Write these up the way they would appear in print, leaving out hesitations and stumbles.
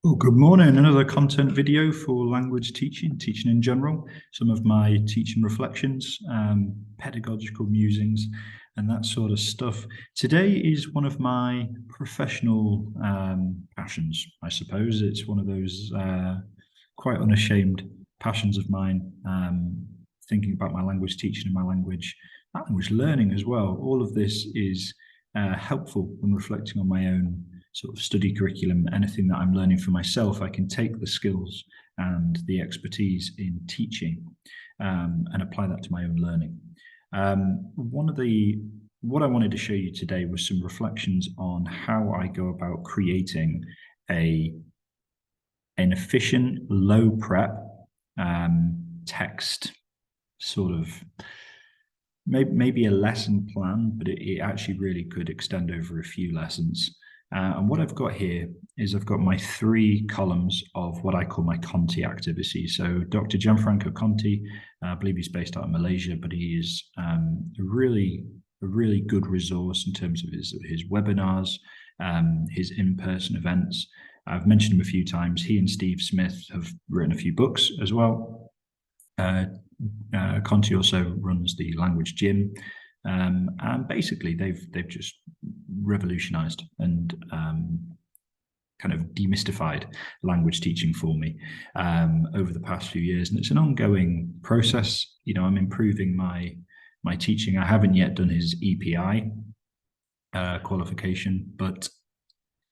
Oh, good morning. Another content video for language teaching, teaching in general, some of my teaching reflections, pedagogical musings, and that sort of stuff. Today is one of my professional passions, I suppose. It's one of those quite unashamed passions of mine, thinking about my language teaching and my language learning as well. All of this is helpful when reflecting on my own sort of study curriculum. Anything that I'm learning for myself, I can take the skills and the expertise in teaching and apply that to my own learning. What I wanted to show you today was some reflections on how I go about creating an efficient, low prep text sort of maybe a lesson plan, but it actually really could extend over a few lessons. And what I've got here is I've got my 3 columns of what I call my Conti activity. So Dr. Gianfranco Conti, I believe he's based out of Malaysia, but he is a really good resource in terms of his webinars, his in-person events. I've mentioned him a few times. He and Steve Smith have written a few books as well. Conti also runs the language gym, and basically they've just revolutionized and kind of demystified language teaching for me over the past few years, and it's an ongoing process. You know, I'm improving my teaching. I haven't yet done his EPI qualification, but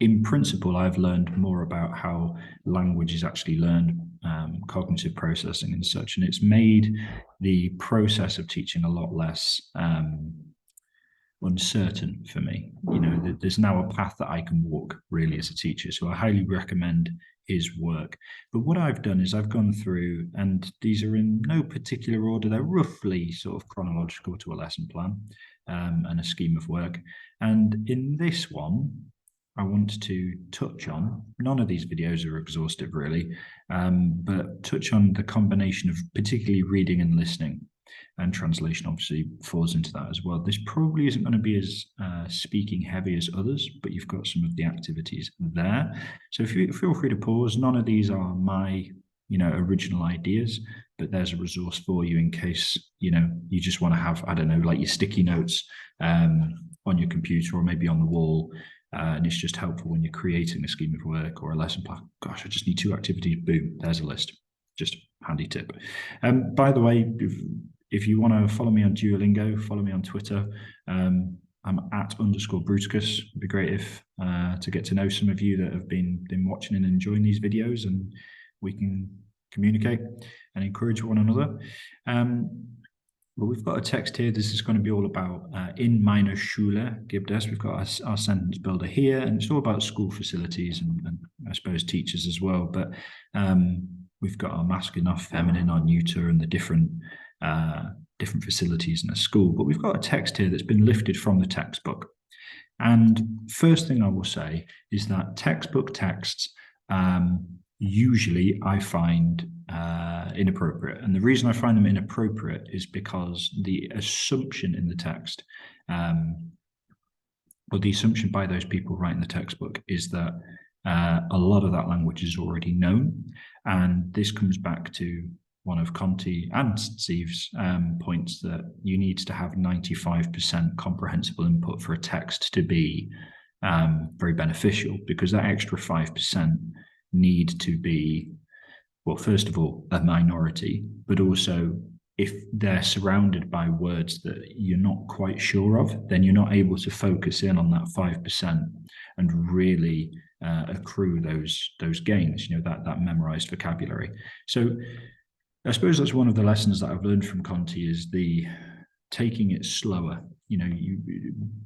in principle, I've learned more about how language is actually learned, cognitive processing and such, and it's made the process of teaching a lot less uncertain for me. You know, there's now a path that I can walk really as a teacher, so I highly recommend his work. But what I've done is I've gone through, and these are in no particular order, they're roughly sort of chronological to a lesson plan and a scheme of work. And in this one, I want to touch on, none of these videos are exhaustive really, but touch on the combination of particularly reading and listening, and translation obviously falls into that as well. This probably isn't going to be as speaking heavy as others, but you've got some of the activities there. So if you feel free to pause. None of these are my original ideas, but there's a resource for you in case you just want to have, I don't know, like your sticky notes on your computer or maybe on the wall. And it's just helpful when you're creating a scheme of work or a lesson plan. Gosh, I just need 2 activities. Boom, there's a list. Just handy tip. By the way, if you want to follow me on Duolingo, follow me on Twitter. I'm @_Bruticus. It'd be great if to get to know some of you that have been watching and enjoying these videos, and we can communicate and encourage one another. Well, we've got a text here. This is going to be all about in meiner Schule gibt es. We've got our sentence builder here, and it's all about school facilities and I suppose teachers as well. But we've got our masculine, our feminine, our neuter, and the different facilities in a school. But we've got a text here that's been lifted from the textbook. And first thing I will say is that textbook texts usually I find inappropriate. And the reason I find them inappropriate is because the assumption in the text, or the assumption by those people writing the textbook, is that a lot of that language is already known. And this comes back to one of Conti and Steve's points, that you need to have 95% comprehensible input for a text to be very beneficial, because that extra 5% need to be, well, first of all, a minority, but also if they're surrounded by words that you're not quite sure of, then you're not able to focus in on that 5% and really accrue those gains, that memorized vocabulary. So I suppose that's one of the lessons that I've learned from Conti, is the taking it slower, you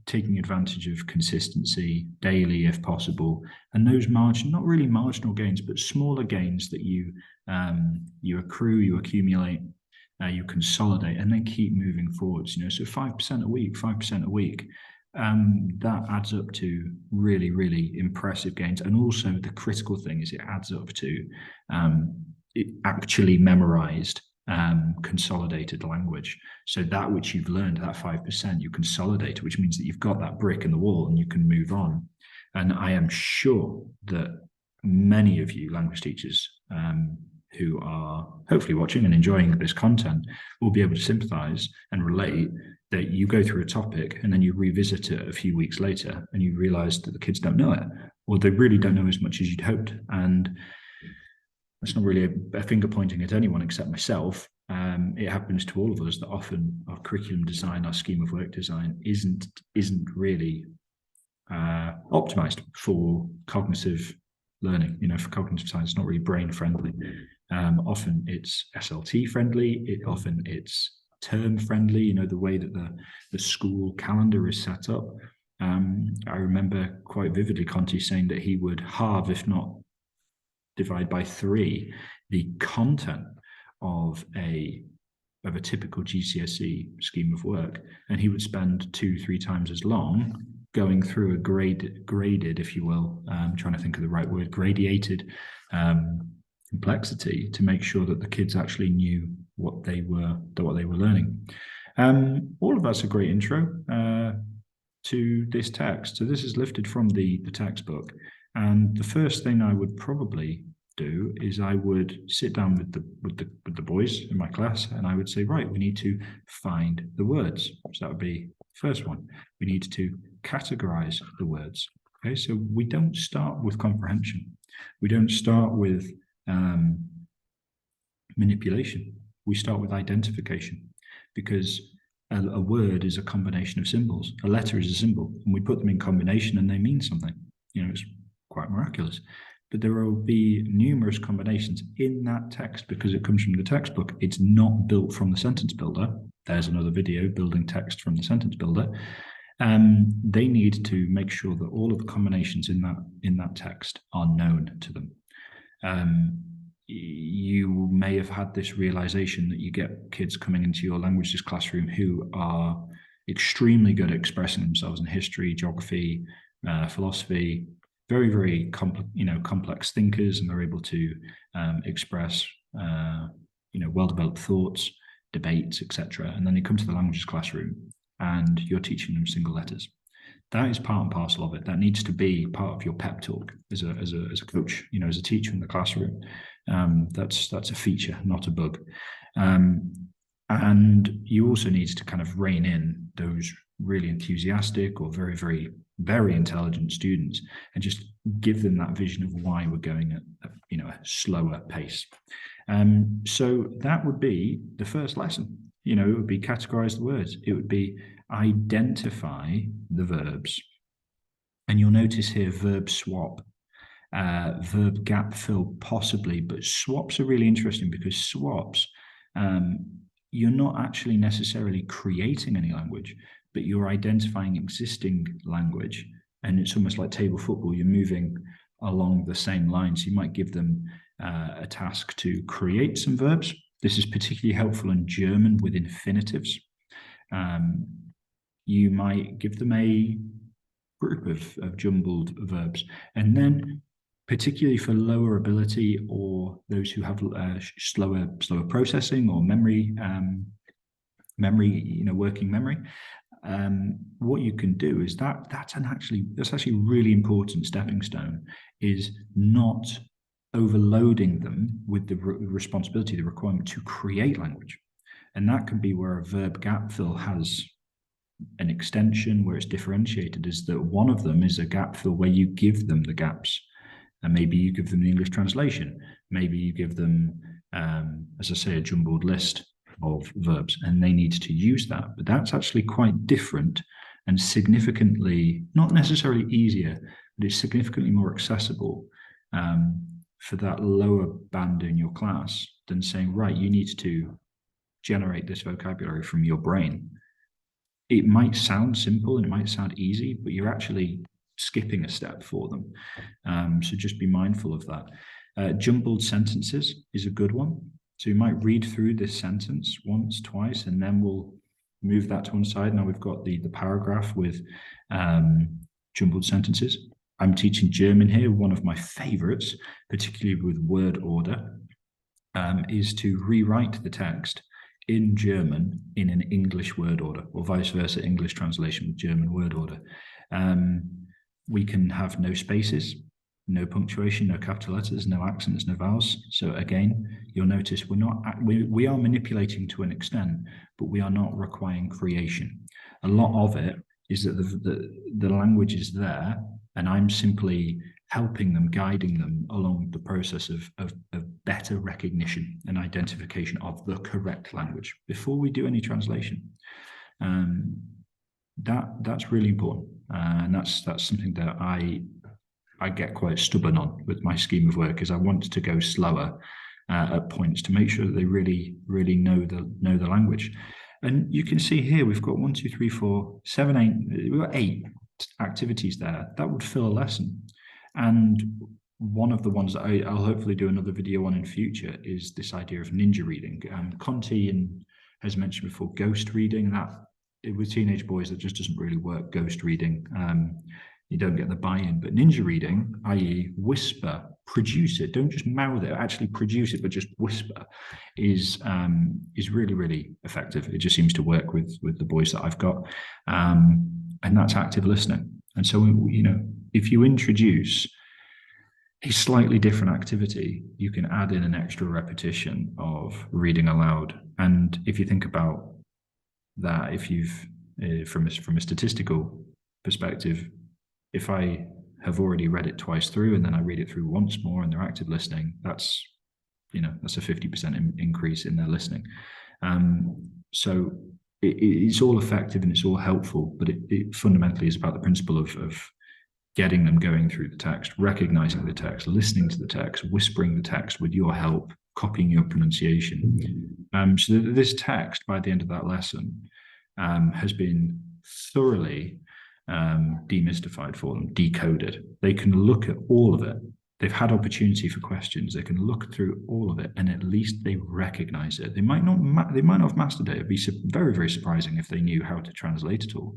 taking advantage of consistency daily if possible, and those not really marginal gains, but smaller gains that you accrue, you accumulate, you consolidate, and then keep moving forwards. So 5% a week, that adds up to really, really impressive gains. And also the critical thing is it adds up to it actually memorized consolidated language. So that which you've learned, that 5%, you consolidate, which means that you've got that brick in the wall and you can move on. And I am sure that many of you language teachers who are hopefully watching and enjoying this content will be able to sympathize and relate that you go through a topic and then you revisit it a few weeks later and you realize that the kids don't know it, or they really don't know as much as you'd hoped. And it's not really a finger pointing at anyone except myself. It happens to all of us that often our curriculum design, our scheme of work design isn't really optimized for cognitive learning. For cognitive science, it's not really brain friendly. Often it's SLT friendly. Often it's term friendly. The way that the school calendar is set up. I remember quite vividly Conti saying that he would halve, if not divide by 3, the content of a typical GCSE scheme of work, and he would spend 2-3 times as long going through a graded, if you will, I'm trying to think of the right word, gradiated complexity to make sure that the kids actually knew what they were learning. All of that's a great intro to this text. So this is lifted from the textbook. And the first thing I would probably do is I would sit down with the boys in my class, and I would say, right, we need to find the words. So that would be the first one. We need to categorize the words. Okay, so we don't start with comprehension. We don't start with manipulation. We start with identification, because a word is a combination of symbols. A letter is a symbol, and we put them in combination and they mean something. It's quite miraculous. But there will be numerous combinations in that text because it comes from the textbook. It's not built from the sentence builder. There's another video, building text from the sentence builder. They need to make sure that all of the combinations in that text are known to them. You may have had this realization that you get kids coming into your languages classroom who are extremely good at expressing themselves in history, geography, philosophy, very, very complex thinkers, and they're able to express well-developed thoughts, debates, etc. And then they come to the languages classroom and you're teaching them single letters. That is part and parcel of it. That needs to be part of your pep talk as a coach, as a teacher in the classroom. That's a feature, not a bug. And you also need to kind of rein in those really enthusiastic or very, very, very intelligent students and just give them that vision of why we're going at a slower pace. So that would be the first lesson. It would be categorize the words. It would be identify the verbs. And you'll notice here verb swap, verb gap fill possibly, but swaps are really interesting because swaps, you're not actually necessarily creating any language, but you're identifying existing language. And it's almost like table football. You're moving along the same lines. You might give them a task to create some verbs. This is particularly helpful in German with infinitives. You might give them a group of jumbled verbs. And then particularly for lower ability or those who have slower processing or memory, working memory, what you can do is that's actually really important stepping stone, is not overloading them with the responsibility, the requirement to create language. And that can be where a verb gap fill has an extension where it's differentiated, is that one of them is a gap fill where you give them the gaps. And maybe you give them the English translation. Maybe you give them, as I say, a jumbled list of verbs, and they need to use that. But that's actually quite different and significantly, not necessarily easier, but it's significantly more accessible for that lower band in your class than saying, right, you need to generate this vocabulary from your brain. It might sound simple and it might sound easy, but you're actually skipping a step for them. So just be mindful of that. Jumbled sentences is a good one. So you might read through this sentence once, twice, and then we'll move that to one side. Now we've got the paragraph with jumbled sentences. I'm teaching German here. One of my favorites, particularly with word order, is to rewrite the text in German in an English word order, or vice versa, English translation with German word order. We can have no spaces. no punctuation, no capital letters, no accents, no vowels. So again, you'll notice we are manipulating to an extent, but we are not requiring creation. A lot of it is that the language is there, and I'm simply helping them, guiding them along the process of better recognition and identification of the correct language before we do any translation. That's really important, and that's something that I get quite stubborn on with my scheme of work, is I want to go slower at points to make sure that they really know the language. And you can see here we've got 1, 2, 3, 4, 7, 8. We've got 8 activities there. That would fill a lesson. And one of the ones that I'll hopefully do another video on in future is this idea of ninja reading. Conti has mentioned before ghost reading. That with teenage boys, that just doesn't really work. Ghost reading. You don't get the buy-in. But ninja reading, i.e. whisper, produce it, don't just mouth it, actually produce it, but just whisper, is really, really effective. It just seems to work with the boys that I've got. And that's active listening. And so, if you introduce a slightly different activity, you can add in an extra repetition of reading aloud. And if you think about that, if you've, from a statistical perspective, if I have already read it twice through and then I read it through once more and they're active listening, that's a 50% increase in their listening. So it's all effective and it's all helpful, but it fundamentally is about the principle of getting them going through the text, recognizing the text, listening to the text, whispering the text with your help, copying your pronunciation. So this text, by the end of that lesson, has been thoroughly demystified for them, decoded. They can look at all of it. They've had opportunity for questions. They can look through all of it, and at least they recognize it. They might not have mastered it. It'd be very, very surprising if they knew how to translate it all,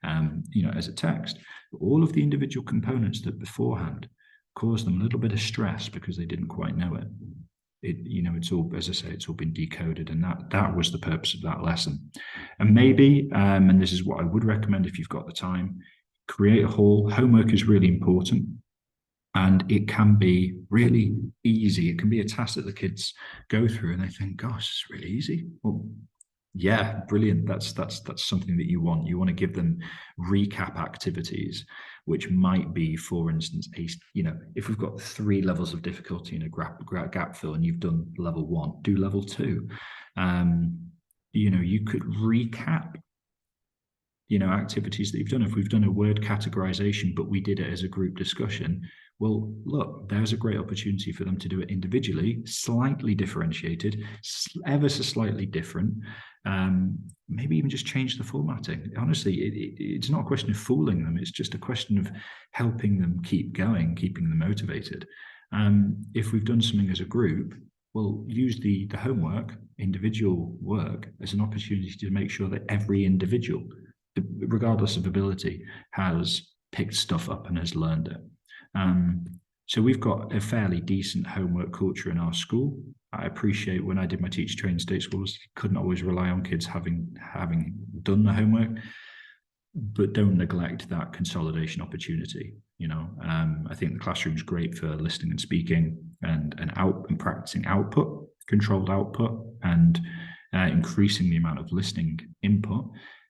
as a text. But all of the individual components that beforehand caused them a little bit of stress because they didn't quite know it. It's all, as I say, it's all been decoded, and that was the purpose of that lesson. And maybe, and this is what I would recommend if you've got the time, create a haul. Homework is really important, and it can be really easy. It can be a task that the kids go through and they think, gosh, it's really easy. Well, yeah, brilliant. That's something that you want. You want to give them recap activities, which might be, for instance, if we've got 3 levels of difficulty in a gap fill and you've done level 1, do level 2. You could recap, activities that you've done. If we've done a word categorization, but we did it as a group discussion, well, look, there's a great opportunity for them to do it individually, slightly differentiated, ever so slightly different. Maybe even just change the formatting. Honestly, it's not a question of fooling them. It's just a question of helping them keep going, keeping them motivated. If we've done something as a group, we'll use the homework, individual work, as an opportunity to make sure that every individual, regardless of ability, has picked stuff up and has learned it. So we've got a fairly decent homework culture in our school. I appreciate when I did my teacher training state schools, couldn't always rely on kids having done the homework, but don't neglect that consolidation opportunity. I think the classroom is great for listening and speaking and practicing output, controlled output, and increasing the amount of listening input.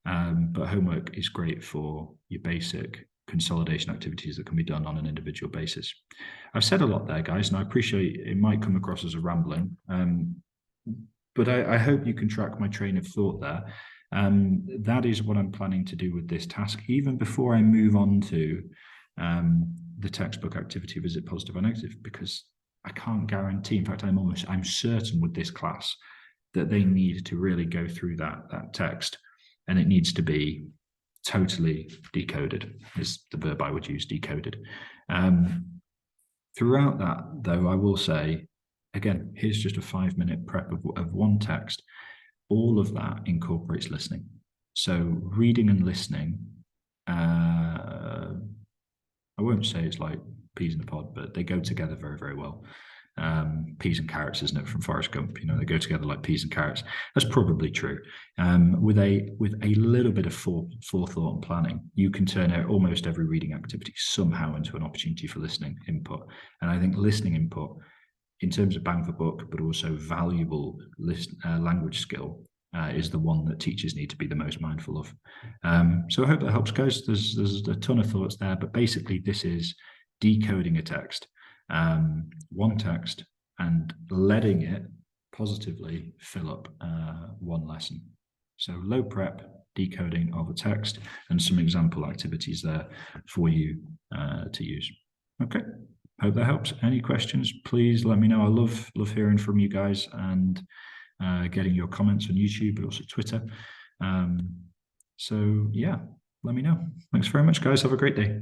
But homework is great for your basic consolidation activities that can be done on an individual basis. I've said a lot there, guys, and I appreciate it might come across as a rambling, but I hope you can track my train of thought there. That is what I'm planning to do with this task, even before I move on to the textbook activity, visit positive or negative, because I can't guarantee, in fact, I'm certain with this class that they need to really go through that text, and it needs to be totally decoded, is the verb I would use, decoded. Throughout that, though, I will say, again, here's just a 5-minute prep of one text. All of that incorporates listening. So reading and listening, I won't say it's like peas in a pod, but they go together very, very well. Peas and carrots, isn't it, from Forrest Gump? You know, they go together like peas and carrots. That's probably true. With a little bit of forethought and planning, you can turn out almost every reading activity somehow into an opportunity for listening input. And I think listening input, in terms of bang for buck, but also valuable language skill, is the one that teachers need to be the most mindful of. So I hope that helps, guys. There's a ton of thoughts there, but basically this is decoding a text, one text, and letting it positively fill up one lesson. So low prep, decoding of a text, and some example activities there for you to use. Okay, hope that helps. Any questions, please let me know. I love hearing from you guys and getting your comments on YouTube, but also Twitter. So yeah, let me know. Thanks very much, guys. Have a great day.